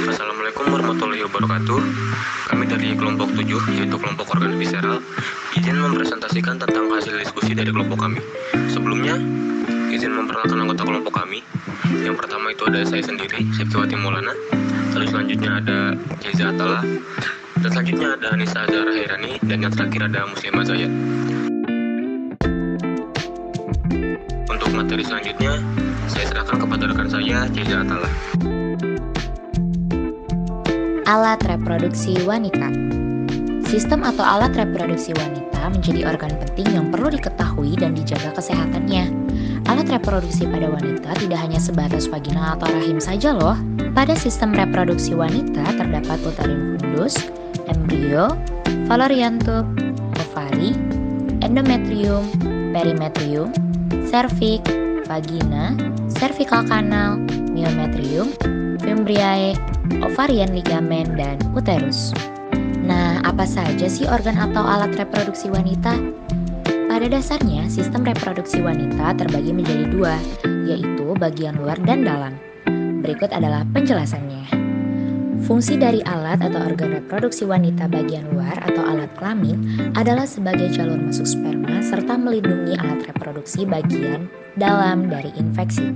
Assalamualaikum warahmatullahi wabarakatuh. Kami dari kelompok 7, yaitu kelompok organ visceral, izin mempresentasikan tentang hasil diskusi dari kelompok kami. Sebelumnya, izin memperkenalkan anggota kelompok kami. Yang pertama itu ada saya sendiri, Septiwati Maulana. Lalu selanjutnya ada Jeza Atala. Dan selanjutnya ada Anissa Zahra Hairani. Dan yang terakhir ada Muslimah Zayat. Untuk materi selanjutnya, saya serahkan kepada rekan saya, Jeza Atala. Alat reproduksi wanita. Sistem atau alat reproduksi wanita menjadi organ penting yang perlu diketahui dan dijaga kesehatannya. Alat reproduksi pada wanita tidak hanya sebatas vagina atau rahim saja loh. Pada sistem reproduksi wanita terdapat uterine fundus, embrio, fallopian tube, ovari, endometrium, perimetrium, cervix, vagina, cervical canal, myometrium, fimbriae, ovarian ligamen, dan uterus. Nah, apa saja sih organ atau alat reproduksi wanita? Pada dasarnya, sistem reproduksi wanita terbagi menjadi dua, yaitu bagian luar dan dalam. Berikut adalah penjelasannya. Fungsi dari alat atau organ reproduksi wanita bagian luar atau alat kelamin adalah sebagai jalur masuk sperma serta melindungi alat reproduksi bagian dalam dari infeksi.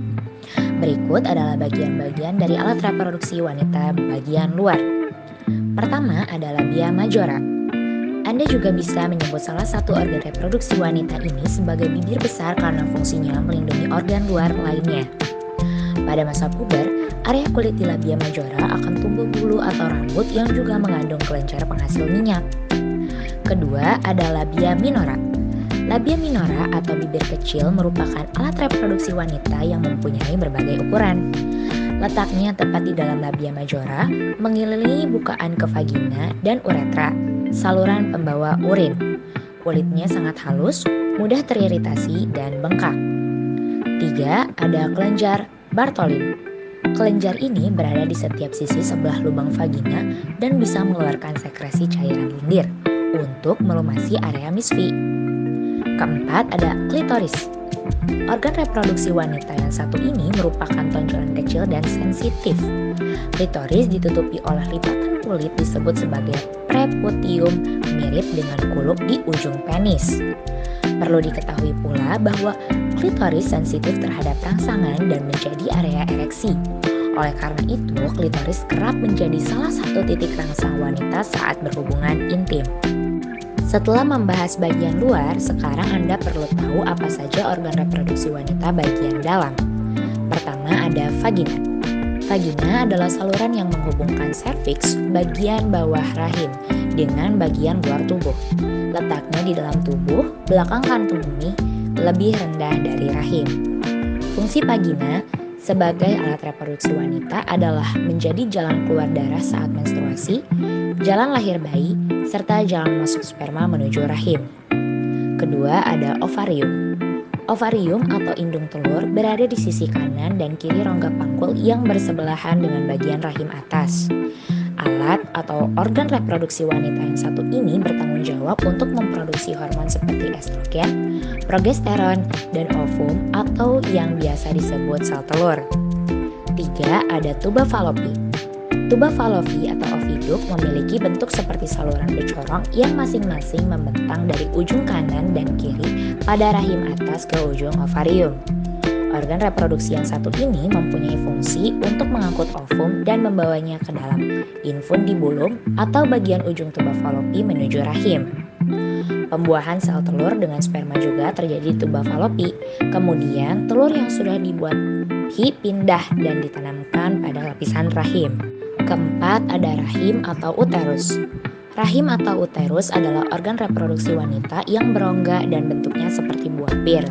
Berikut adalah bagian-bagian dari alat reproduksi wanita bagian luar. Pertama adalah bia majora. Anda juga bisa menyebut salah satu organ reproduksi wanita ini sebagai bibir besar karena fungsinya melindungi organ luar lainnya. Pada masa puber, area kulit di labia majora akan tumbuh bulu atau rambut yang juga mengandung kelenjar penghasil minyak. Kedua adalah labia minora. Labia minora atau bibir kecil merupakan alat reproduksi wanita yang mempunyai berbagai ukuran. Letaknya tepat di dalam labia majora, mengelilingi bukaan ke vagina dan uretra, saluran pembawa urin. Kulitnya sangat halus, mudah teriritasi, dan bengkak. 3. Ada kelenjar Bartholin. Kelenjar ini berada di setiap sisi sebelah lubang vagina dan bisa mengeluarkan sekresi cairan lendir untuk melumasi area misfi. Keempat, ada klitoris. Organ reproduksi wanita yang satu ini merupakan tonjolan kecil dan sensitif. Klitoris ditutupi oleh lipatan kulit disebut sebagai preputium, mirip dengan kulup di ujung penis. Perlu diketahui pula bahwa klitoris sensitif terhadap rangsangan dan menjadi area ereksi. Oleh karena itu, klitoris kerap menjadi salah satu titik rangsang wanita saat berhubungan intim. Setelah membahas bagian luar, sekarang Anda perlu tahu apa saja organ reproduksi wanita bagian dalam. Pertama ada vagina. Vagina adalah saluran yang menghubungkan serviks, bagian bawah rahim, dengan bagian luar tubuh. Letaknya di dalam tubuh, belakang kantung kemih, lebih rendah dari rahim. Fungsi vagina sebagai alat reproduksi wanita adalah menjadi jalan keluar darah saat menstruasi, jalan lahir bayi, serta jalan masuk sperma menuju rahim. Kedua ada ovarium. Ovarium atau indung telur berada di sisi kanan dan kiri rongga pangkul yang bersebelahan dengan bagian rahim atas. Alat atau organ reproduksi wanita yang satu ini bertanggung jawab untuk memproduksi hormon seperti estrogen, progesteron, dan ovum atau yang biasa disebut sel telur. 3. Ada tuba falopi. Tuba falopi atau oviduk memiliki bentuk seperti saluran bercorong yang masing-masing membentang dari ujung kanan dan kiri pada rahim atas ke ujung ovarium. Organ reproduksi yang satu ini mempunyai fungsi untuk mengangkut ovum dan membawanya ke dalam infundibulum atau bagian ujung tuba falopi menuju rahim. Pembuahan sel telur dengan sperma juga terjadi di tuba falopi. Kemudian telur yang sudah dibuat pindah dan ditanamkan pada lapisan rahim. Keempat ada rahim atau uterus. Rahim atau uterus adalah organ reproduksi wanita yang berongga dan bentuknya seperti buah pir.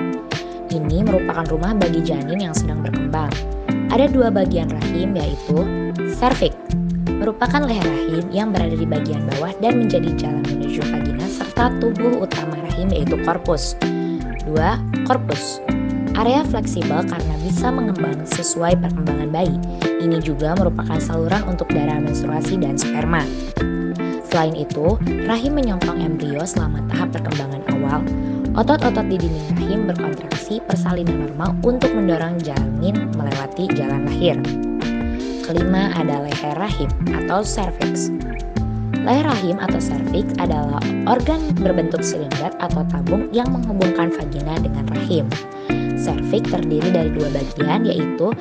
Ini merupakan rumah bagi janin yang sedang berkembang. Ada dua bagian rahim yaitu cervix, merupakan leher rahim yang berada di bagian bawah dan menjadi jalan menuju vagina, serta tubuh utama rahim yaitu corpus. 2. Corpus, area fleksibel karena bisa mengembang sesuai perkembangan bayi. Ini juga merupakan saluran untuk darah menstruasi dan sperma. Selain itu, rahim menyongkong embrio selama tahap perkembangan awal. Otot-otot di dinding rahim berkontraksi persalinan normal untuk mendorong janin melewati jalan lahir. kelima ada leher rahim atau serviks. Leher rahim atau serviks adalah organ berbentuk silinder atau tabung yang menghubungkan vagina dengan rahim. Serviks terdiri dari dua bagian, yaitu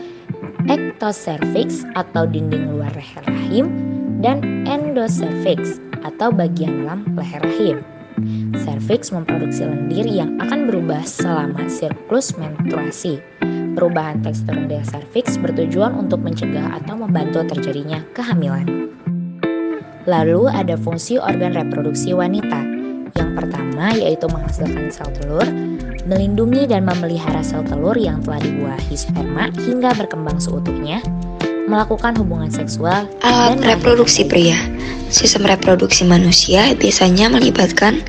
ektoserviks atau dinding luar leher rahim dan endoserviks atau bagian dalam leher rahim. Serviks memproduksi lendir yang akan berubah selama siklus menstruasi. Perubahan tekstur lendir serviks bertujuan untuk mencegah atau membantu terjadinya kehamilan. Lalu ada fungsi organ reproduksi wanita. Yang pertama yaitu menghasilkan sel telur, melindungi dan memelihara sel telur yang telah dibuahi sperma hingga berkembang seutuhnya, melakukan hubungan seksual, Alat reproduksi pria. Sistem reproduksi manusia biasanya melibatkan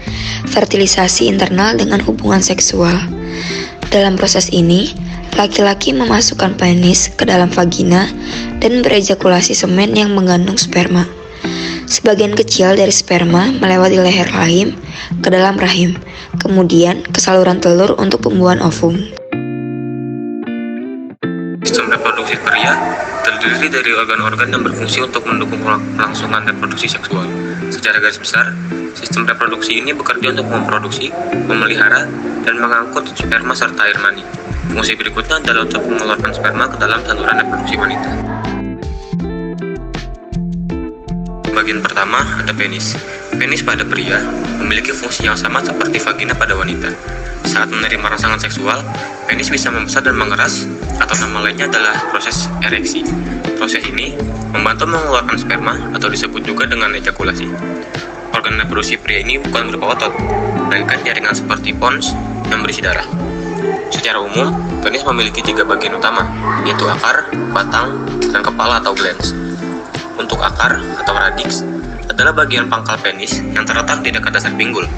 fertilisasi internal dengan hubungan seksual. Dalam proses ini, laki-laki memasukkan penis ke dalam vagina dan berejakulasi semen yang mengandung sperma. Sebagian kecil dari sperma melewati leher rahim ke dalam rahim, kemudian ke saluran telur untuk pembuahan ovum. Sistem reproduksi pria terdiri dari organ-organ yang berfungsi untuk mendukung kelangsungan reproduksi seksual. Secara garis besar, sistem reproduksi ini bekerja untuk memproduksi, memelihara, dan mengangkut sperma serta air mani. Fungsi berikutnya adalah untuk mengeluarkan sperma ke dalam saluran reproduksi wanita. Bagian pertama ada penis. Penis pada pria memiliki fungsi yang sama seperti vagina pada wanita. Saat menerima rangsangan seksual, penis bisa membesar dan mengeras, atau nama lainnya adalah proses ereksi. Proses ini membantu mengeluarkan sperma atau disebut juga dengan ejakulasi. Organ reproduksi pria ini bukan berupa otot, melainkan jaringan seperti pons yang berisi darah. Secara umum, penis memiliki 3 bagian utama, yaitu akar, batang, dan kepala atau glans. Untuk akar atau radix adalah bagian pangkal penis yang terletak di dekat dasar pinggul.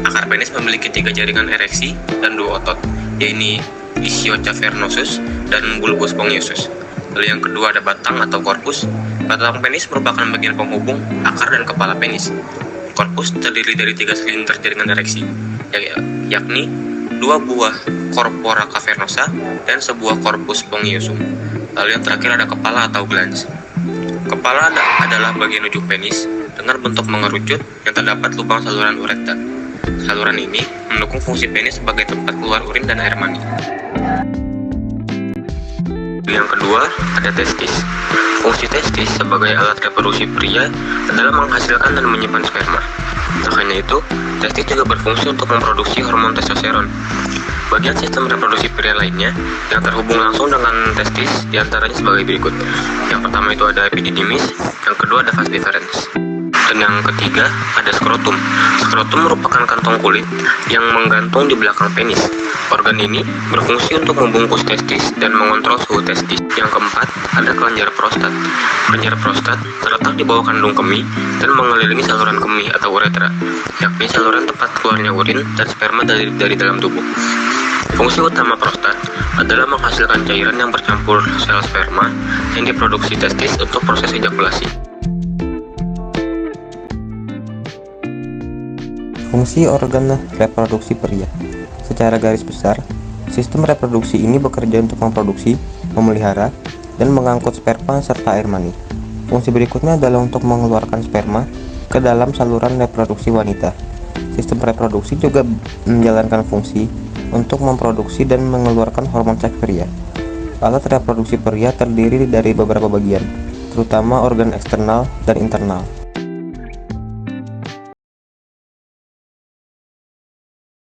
Akar penis memiliki 3 jaringan ereksi dan 2 otot, yaitu ischiocavernosus dan bulbus spongiosus. Lalu yang kedua ada batang atau korpus. Batang penis merupakan bagian penghubung akar dan kepala penis. Korpus terdiri dari 3 silinder jaringan ereksi, yakni 2 buah corpora cavernosa dan sebuah corpus spongiosum. Lalu yang terakhir ada kepala atau glans. Kepala adalah bagian ujung penis dengan bentuk mengerucut yang terdapat lubang saluran ureter. Saluran ini mendukung fungsi penis sebagai tempat keluar urin dan air mani. Yang kedua ada testis. Fungsi testis sebagai alat reproduksi pria adalah menghasilkan dan menyimpan sperma. Tak hanya itu, testis juga berfungsi untuk memproduksi hormon testosteron. Bagian sistem reproduksi pria lainnya yang terhubung langsung dengan testis diantaranya sebagai berikut. Yang pertama itu ada epididymis, yang kedua ada vas deferens, dan yang ketiga ada skrotum. Skrotum merupakan kantong kulit yang menggantung di belakang penis. Organ ini berfungsi untuk membungkus testis dan mengontrol suhu testis. Yang keempat ada kelenjar prostat. Kelenjar prostat terletak di bawah kandung kemih dan mengelilingi saluran kemih atau uretra, yakni saluran tempat keluarnya urin dan sperma dari dalam tubuh. Fungsi utama prostat adalah menghasilkan cairan yang bercampur sel sperma yang diproduksi testis untuk proses ejakulasi. Fungsi organ reproduksi pria. Secara garis besar, sistem reproduksi ini bekerja untuk memproduksi, memelihara, dan mengangkut sperma serta air mani. Fungsi berikutnya adalah untuk mengeluarkan sperma ke dalam saluran reproduksi wanita. Sistem reproduksi juga menjalankan fungsi untuk memproduksi dan mengeluarkan hormon seks pria. Alat reproduksi pria terdiri dari beberapa bagian, terutama organ eksternal dan internal.